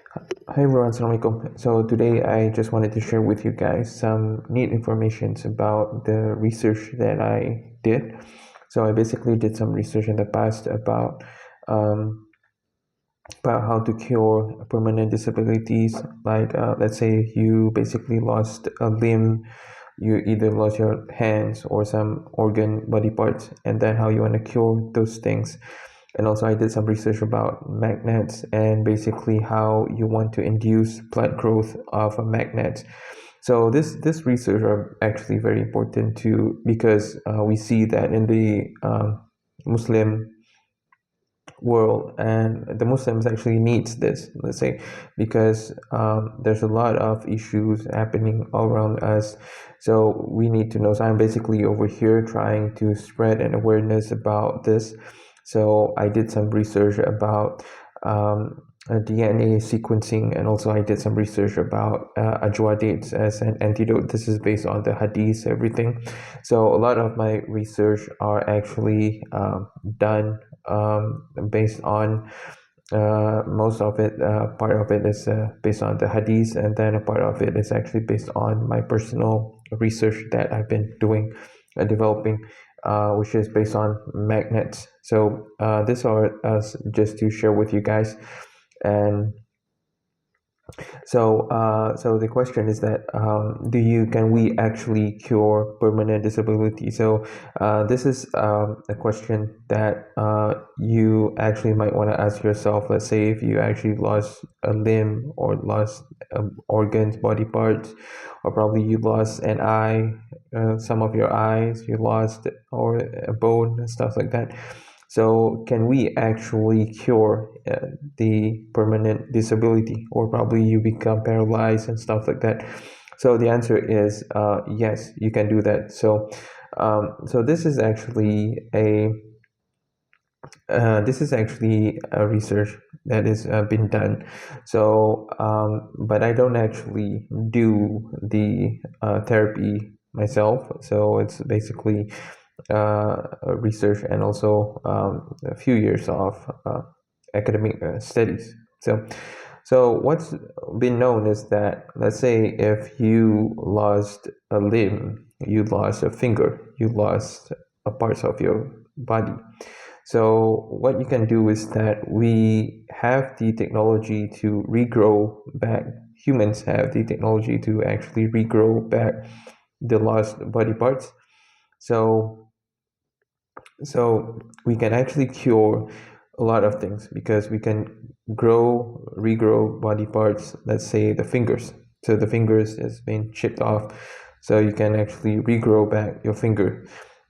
Hi everyone, Assalamualaikum. So today I just wanted to share with you guys some neat information about the research that I did. So I basically did some research in the past um, about how to cure permanent disabilities. Like let's say you basically lost a limb, you either lost your hands or some organ body parts, and then how you want to cure those things. And also I did some research about magnets and basically how you want to induce plant growth of a magnet. So this research are actually very important too, because we see that in the Muslim world, and the Muslims actually needs this, let's say, because there's a lot of issues happening all around us. So we need to know. So I'm basically over here trying to spread an awareness about this. So I did some research about DNA sequencing, and also I did some research about ajwa dates as an antidote. This is based on the hadith, everything. So a lot of my research are actually done based on most of it. Part of it is based on the hadith, and then a part of it is actually based on my personal research that I've been doing, developing, which is based on magnets. So these are just to share with you guys. And so the question is that can we actually cure permanent disability? So this is a question that you actually might want to ask yourself. Let's say if you actually lost a limb or lost organs, body parts, or probably you lost an eye, some of your eyes, you lost or a bone and stuff like that. So can we actually cure the permanent disability, or probably you become paralyzed and stuff like that? So the answer is yes, you can do that. So this is actually a research that is been done. So but I don't actually do the therapy myself. So it's basically research and also a few years of academic studies. So what's been known is that, let's say if you lost a limb, you lost a finger, you lost a parts of your body. So what you can do is that we have the technology to regrow back. Humans have the technology to actually regrow back the lost body parts. So so we can actually cure a lot of things, because we can regrow body parts. Let's say the fingers. So the fingers has been chipped off, so you can actually regrow back your finger.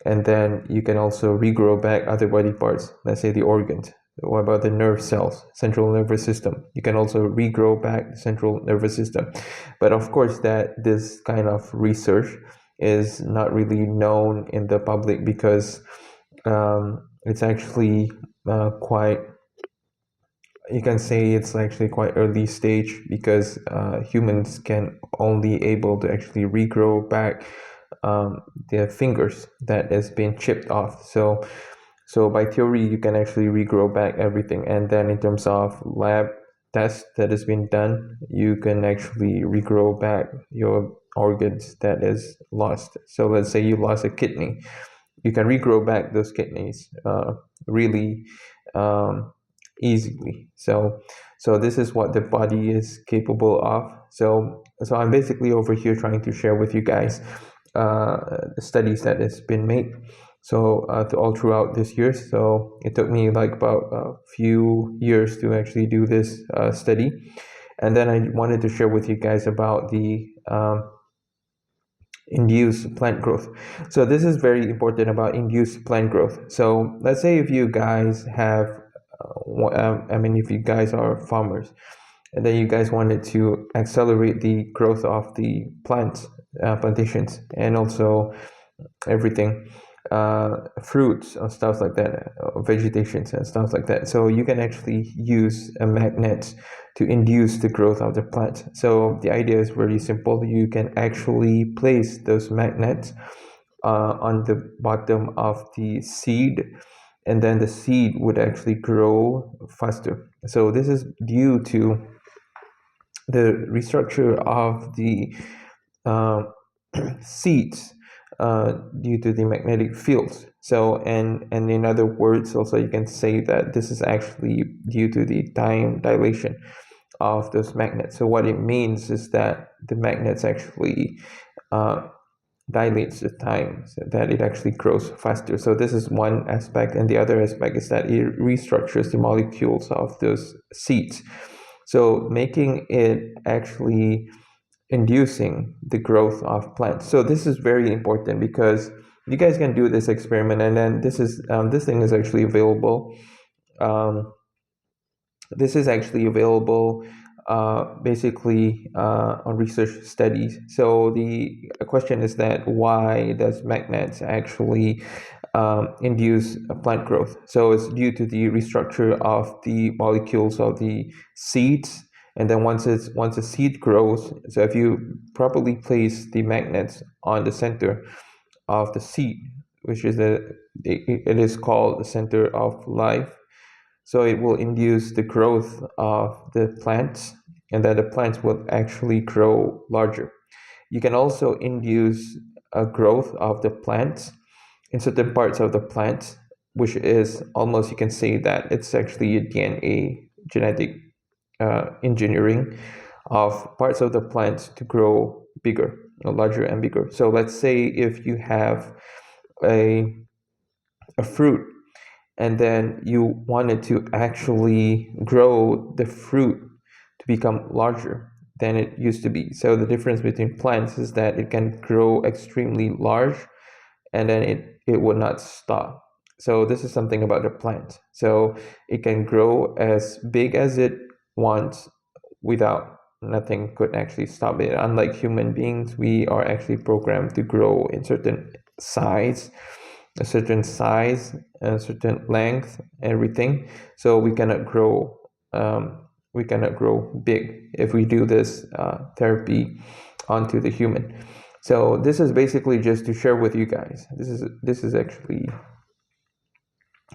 And then you can also regrow back other body parts. Let's say the organs. What about the nerve cells, central nervous system? You can also regrow back the central nervous system. But of course, that this kind of research is not really known in the public, because it's actually quite, you can say it's actually quite early stage, because humans can only able to actually regrow back their fingers that has been chipped off. So by theory, you can actually regrow back everything. And then in terms of lab tests that has been done, you can actually regrow back your organs that is lost. So let's say you lost a kidney, you can regrow back those kidneys really um, easily. So this is what the body is capable of. So I'm basically over here trying to share with you guys studies that has been made. So all throughout this year. So it took me like about a few years to actually do this study. And then I wanted to share with you guys about the induce plant growth. So this is very important about induce plant growth. So let's say if you guys have if you guys are farmers, and then you guys wanted to accelerate the growth of the plants, plantations, and also everything, fruits or stuff like that, vegetations and stuff like that. So you can actually use a magnet to induce the growth of the plant. So the idea is very simple. You can actually place those magnets on the bottom of the seed, and then the seed would actually grow faster. So this is due to the restructure of the uh, seeds due to the magnetic fields. So, and in other words, also you can say that this is actually due to the time dilation of those magnets. So what it means is that the magnets actually uh, dilates the time so that it actually grows faster. So this is one aspect, and the other aspect is that it restructures the molecules of those seeds, so making it actually inducing the growth of plants. So this is very important because you guys can do this experiment, and then this thing is actually available. Um, this is actually available basically on research studies. So the question is that why does magnets actually induce plant growth? So it's due to the restructure of the molecules of the seeds. And then once a seed grows, so if you properly place the magnets on the center of the seed, which is it is called the center of life, so it will induce the growth of the plants, and then the plants will actually grow larger. You can also induce a growth of the plants in certain parts of the plant, which is almost, you can say that it's actually a DNA genetic engineering of parts of the plant to grow bigger, larger and bigger. So let's say if you have a, a fruit, and then you wanted to actually grow the fruit to become larger than it used to be. So the difference between plants is that it can grow extremely large, and then it would not stop. So this is something about the plant. So it can grow as big as it wants without, nothing could actually stop it. Unlike human beings, we are actually programmed to grow in size a certain size, a certain length, everything. So we cannot grow big if we do this therapy onto the human. So this is basically just to share with you guys. This is actually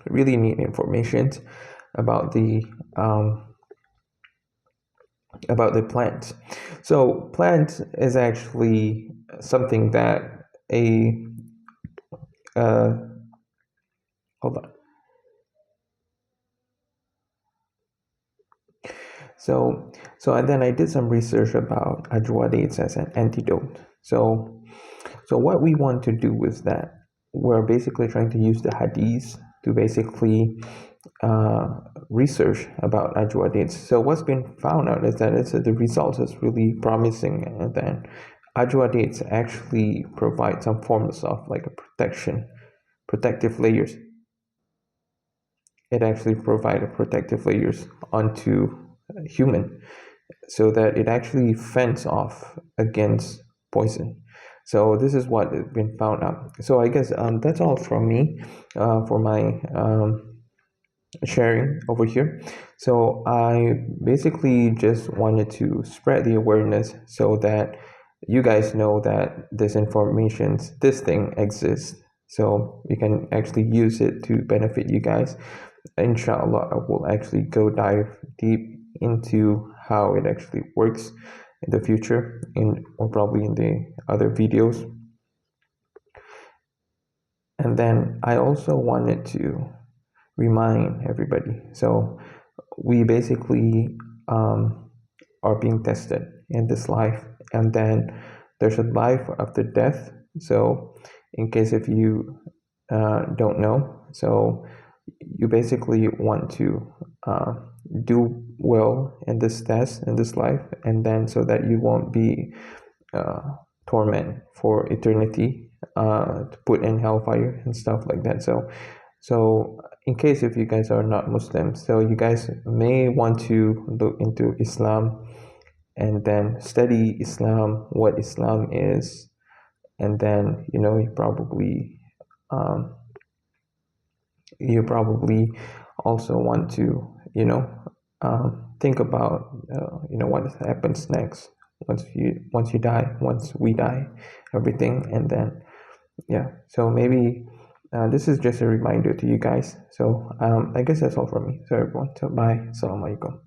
really neat information about the plant. So plant is actually something that a hold on. So and then I did some research about ajwa dates as an antidote. So what we want to do is that we're basically trying to use the hadith to basically uh, research about ajwa dates. So what's been found out is that the results is really promising, and then ajwa dates actually provide some forms of like a protective layers. It actually provides protective layers onto human, so that it actually fends off against poison. So this is what has been found out. So I guess that's all from me for my sharing over here. So I basically just wanted to spread the awareness so that you guys know that this thing exists. So you can actually use it to benefit you guys. Inshallah, I will actually go dive deep into how it actually works in the future, or probably in the other videos. And then I also wanted to remind everybody. So we basically are being tested in this life, and then there's a life after death. So in case if you don't know, so you basically want to do well in this test, in this life, and then so that you won't be uh, torment for eternity, to put in hellfire and stuff like that. So in case if you guys are not Muslims, so you guys may want to look into Islam, and then study Islam, what Islam is, and then um, you probably also want to think about what happens next once you die, once we die, everything. And then yeah, so maybe this is just a reminder to you guys. So I guess that's all from me. So everyone, so bye. Assalamu alaikum.